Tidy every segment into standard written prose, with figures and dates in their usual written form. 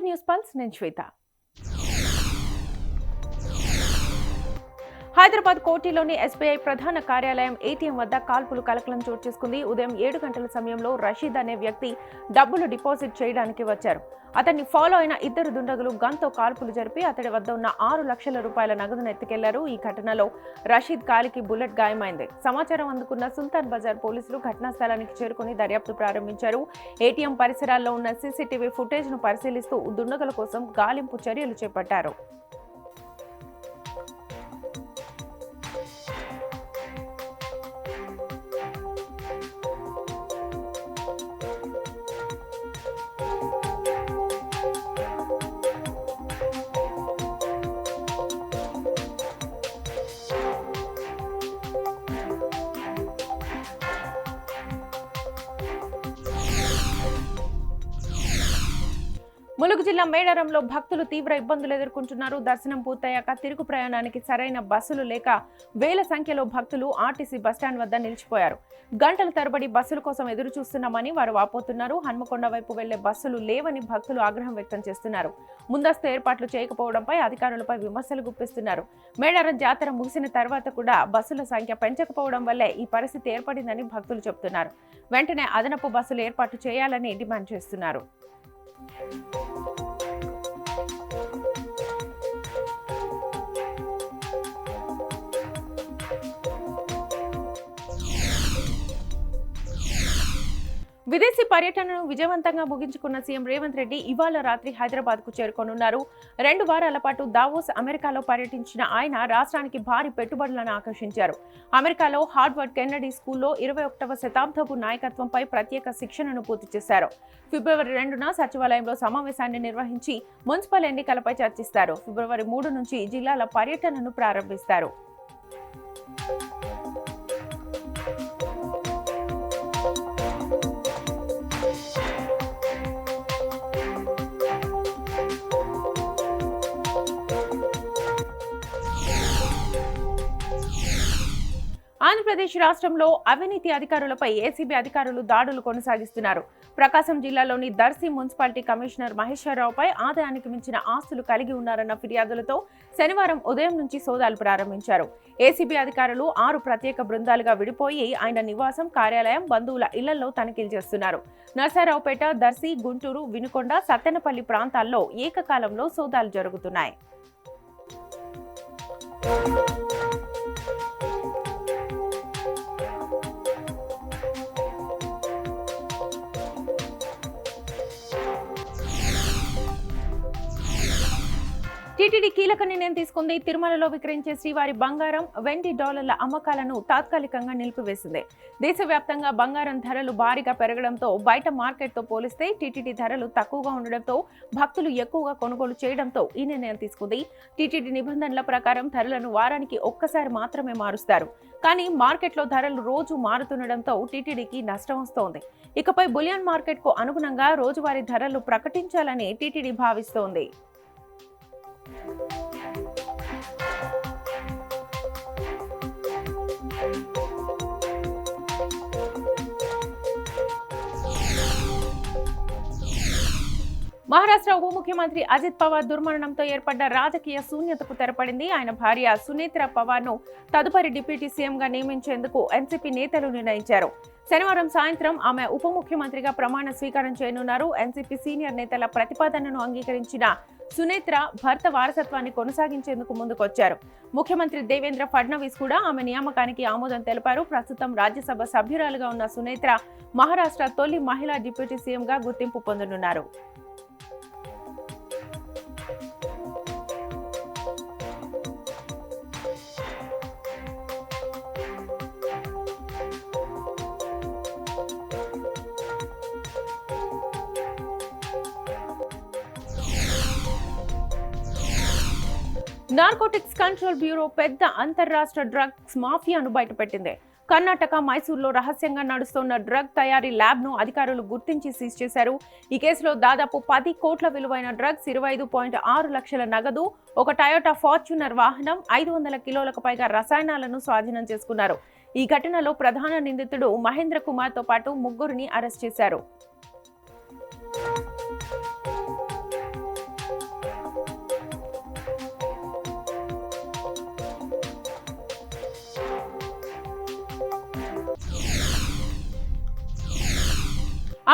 News pulse నేను శ్వేత. Hyderabad కోటిలోని SBI ప్రధాన కార్యాలయం ఏటీఎం వద్ద కాల్పులు కలకలం చోటు చేసుకుంది. ఉదయం 7 గంటల సమయంలో రషీద్ అనే వ్యక్తి డబ్బులు డిపాజిట్ చేయడానికి వచ్చారు. అతన్ని ఫాలో అయిన ఇద్దరు దుండగులు గన్తో కాల్పులు జరిపి అతడి వద్ద ఉన్న 6 లక్షల రూపాయల నగదును ఎత్తుకెళ్లారు. ఈ ఘటనలో రషీద్ కాలికి బుల్లెట్ గాయమైంది. సమాచారం అందుకున్న సుల్తాన్ బజార్ పోలీసులు ఘటనా స్థలానికి చేరుకుని దర్యాప్తు ప్రారంభించారు. ఏటీఎం పరిసరాల్లో ఉన్న సీసీటీవీ ఫుటేజ్ను పరిశీలిస్తూ దుండగుల కోసం గాలింపు చర్యలు చేపట్టారు. ములుగు జిల్లా మేడారంలో భక్తులు తీవ్ర ఇబ్బందులు ఎదుర్కొంటున్నారు. దర్శనం పూర్తయ్యాక తిరుగు ప్రయాణానికి సరైన బస్సులు లేక వేల సంఖ్యలో భక్తులు ఆర్టీసీ బస్టాండ్ వద్ద నిలిచిపోయారు. గంటల తరబడి బస్సుల కోసం ఎదురు చూస్తున్నామని వారు వాపోతున్నారు. హన్మకొండ వైపు వెళ్లే బస్సులు లేవని భక్తులు ఆగ్రహం వ్యక్తం చేస్తున్నారు. ముందస్తు ఏర్పాట్లు చేయకపోవడంపై అధికారులపై విమర్శలు గుప్పిస్తున్నారు. మేడారం జాతర ముగిసిన తర్వాత కూడా బస్సుల సంఖ్య పెంచకపోవడం వల్లే ఈ పరిస్థితి ఏర్పడిందని భక్తులు చెబుతున్నారు. వెంటనే అదనపు బస్సులు ఏర్పాటు చేయాలని డిమాండ్ చేస్తున్నారు. విదేశీ పర్యటనను విజయవంతంగా ముగించుకున్న సీఎం రేవంత్ రెడ్డి ఇవాళ రాత్రి హైదరాబాద్ కు చేరుకోనున్నారు. 2 వారాల పాటు దావోస్ అమెరికాలో పర్యటించిన ఆయన రాష్ట్రానికి భారీ పెట్టుబడులను ఆకర్షించారు. అమెరికాలో హార్వర్డ్ కెన్నడీ స్కూల్లో 21వ శతాబ్దపు నాయకత్వంపై ప్రత్యేక శిక్షణను పూర్తి చేశారు. ఫిబ్రవరి 2న సచివాలయంలో సమావేశాన్ని నిర్వహించి మున్సిపల్ ఎన్నికలపై చర్చిస్తారు. ఫిబ్రవరి 3 నుంచి జిల్లాల పర్యటనను ప్రారంభిస్తారు. ఆంధ్రప్రదేశ్ రాష్ట్రంలో అవినీతి అధికారులపై ఏసీబీ అధికారులు దాడులు కొనసాగిస్తున్నారు. ప్రకాశం జిల్లాలోని దర్శి మున్సిపాలిటీ కమిషనర్ మహేశ్వరరావుపై ఆదాయానికి మించిన ఆస్తులు కలిగి ఉన్నారన్న ఫిర్యాదులతో శనివారం ఉదయం నుంచి సోదాలు ప్రారంభించారు. ఏసీబీ అధికారులు 6 ప్రత్యేక బృందాలుగా విడిపోయి ఆయన నివాసం, కార్యాలయం, బంధువుల ఇళ్లలో తనిఖీలు చేస్తున్నారు. నర్సారావుపేట, దర్శి, గుంటూరు, వినుకొండ, సత్తెనపల్లి ప్రాంతాల్లో ఏకకాలంలో సోదాలు జరుగుతున్నాయి. టీటీడీ కీలక నిర్ణయం తీసుకుంది. తిరుమలలో విక్రయించే శ్రీవారి బంగారం, వెండి, డాలర్ల అమ్మకాలను తాత్కాలికంగా నిలిపివేసింది. దేశవ్యాప్తంగా బంగారం ధరలు భారీగా పెరగడంతో బయట మార్కెట్తో పోలిస్తే టీటీడీ ధరలు తక్కువగా ఉండడంతో భక్తులు ఎక్కువగా కొనుగోలు చేయడంతో ఈ నిర్ణయం తీసుకుంది. టీటీడీ నిబంధనల ప్రకారం ధరలను వారానికి ఒక్కసారి మాత్రమే మారుస్తారు. కానీ మార్కెట్లో ధరలు రోజు మారుతుండడంతో టీటీడీకి నష్టం వస్తోంది. ఇకపై బులియన్ మార్కెట్కు అనుగుణంగా రోజువారీ ధరలు ప్రకటించాలని టీటీడీ భావిస్తోంది. మహారాష్ట్ర ఉప ముఖ్యమంత్రి అజిత్ పవార్ దుర్మరణంతో ఏర్పడ్డ రాజకీయ శూన్యతకు తెరపడింది. ఆయన భార్య సునేత్రా పవార్ను తదుపరి డిప్యూటీ సీఎంగా నియమించేందుకు ఎన్సీపీ నేతలు నిర్ణయించారు. శనివారం సాయంత్రం ఆమె ఉప ముఖ్యమంత్రిగా ప్రమాణ స్వీకారం చేయనున్నారు. ఎన్సీపీ సీనియర్ నేతల ప్రతిపాదనను అంగీకరించిన సునేత్ర భర్త వారసత్వాన్ని కొనసాగించేందుకు ముందుకొచ్చారు. ముఖ్యమంత్రి దేవేంద్ర ఫడ్నవీస్ కూడా ఆమె నియామకానికి ఆమోదం తెలిపారు. ప్రస్తుతం రాజ్యసభ సభ్యురాలుగా ఉన్న సునేత్ర మహారాష్ట్ర తొలి మహిళా డిప్యూటీ సీఎంగా గుర్తింపు పొందనున్నారు. నార్కోటిక్స్ కంట్రోల్ బ్యూరో పెద్ద అంతర్రాష్ట్ర డ్రగ్స్ మాఫియాను బయటపెట్టింది. కర్ణాటక, మైసూర్లో రహస్యంగా నడుస్తున్న డ్రగ్ తయారీ ల్యాబ్ను అధికారులు గుర్తించి సీజ్ చేశారు. ఈ కేసులో దాదాపు 10 కోట్ల విలువైన డ్రగ్స్, 25.6 లక్షల నగదు, ఒక టయోటా ఫార్చ్యూనర్ వాహనం, 500 కిలోలకు పైగా రసాయనాలను స్వాధీనం చేసుకున్నారు. ఈ ఘటనలో ప్రధాన నిందితుడు మహేంద్ర కుమార్తో పాటు 3 అరెస్ట్ చేశారు.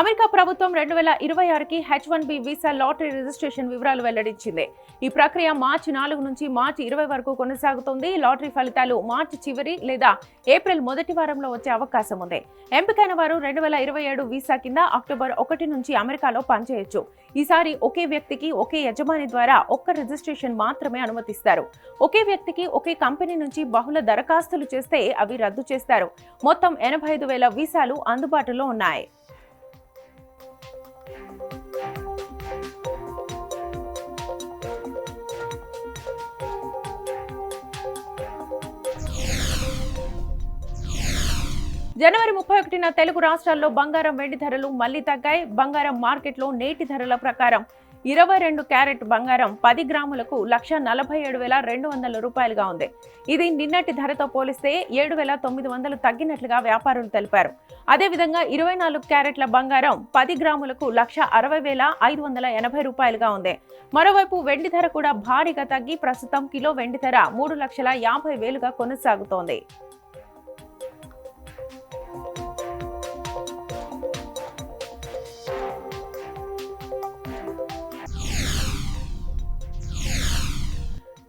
అమెరికా ప్రభుత్వం 2026కి H1B వీసా లాటరీ రిజిస్ట్రేషన్ వివరాలు వెల్లడించింది. ఈ ప్రక్రియ మార్చి 4 నుంచి మార్చి 20 వరకు కొనసాగుతుంది. లాటరీ ఫలితాలు మార్చి చివరి లేదా ఏప్రిల్ మొదటి వారంలో వచ్చే అవకాశం ఉంది. ఎంపికైన వారు 2027 వీసా కింద అక్టోబర్ 1 నుంచి అమెరికాలో పనిచేయొచ్చు. ఈసారి ఒకే వ్యక్తికి ఒకే యజమాని ద్వారా ఒక్క రిజిస్ట్రేషన్ మాత్రమే అనుమతిస్తారు. ఒకే వ్యక్తికి ఒకే కంపెనీ నుంచి బహుళ దరఖాస్తులు చేస్తే అవి రద్దు చేస్తారు. మొత్తం 85,000 వీసాలు అందుబాటులో ఉన్నాయి. జనవరి 31న తెలుగు రాష్ట్రాల్లో బంగారం వెండి ధరలు మళ్లీ తగ్గాయి. బంగారం మార్కెట్లో నేటి ధరల ప్రకారం 22 క్యారెట్ బంగారం 10 గ్రాములకు 1,47,200 రూపాయలుగా ఉంది. ఇది నిన్నటి ధరతో పోలిస్తే 7,900 తగ్గినట్లుగా వ్యాపారులు తెలిపారు. అదేవిధంగా 24 క్యారెట్ల బంగారం 10 గ్రాములకు 1,60,580 రూపాయలుగా ఉంది. మరోవైపు వెండి ధర కూడా భారీగా తగ్గి ప్రస్తుతం కిలో వెండి ధర 3,50,000గా కొనసాగుతోంది.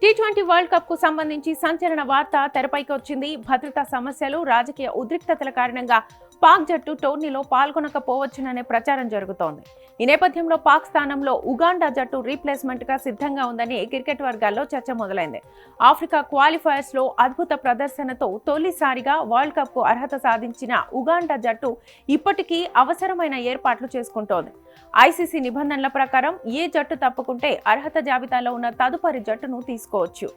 T20 వరల్డ్ కప్ కు సంబంధించి సంచలన వార్త తెరపైకి వచ్చింది. భద్రతా సమస్యలు, రాజకీయ ఉద్రిక్తతల కారణంగా పాక్ జట్టు టోర్నీలో పాల్గొనకపోవచ్చుననే ప్రచారం జరుగుతోంది. ఈ నేపథ్యంలో పాక్ స్థానంలో ఉగాండా జట్టు రీప్లేస్మెంట్ గా సిద్ధంగా ఉందని క్రికెట్ వర్గాల్లో చర్చ మొదలైంది. ఆఫ్రికా క్వాలిఫైయర్స్ లో అద్భుత ప్రదర్శనతో తొలిసారిగా వరల్డ్ కప్ కు అర్హత సాధించిన ఉగాండా జట్టు ఇప్పటికీ అవసరమైన ఏర్పాట్లు చేసుకుంటోంది. ఐసీసీ నిబంధనల ప్రకారం ఏ జట్టు తప్పుకుంటే అర్హత జాబితాలో ఉన్న తదుపరి జట్టును తీసుకోవచ్చు.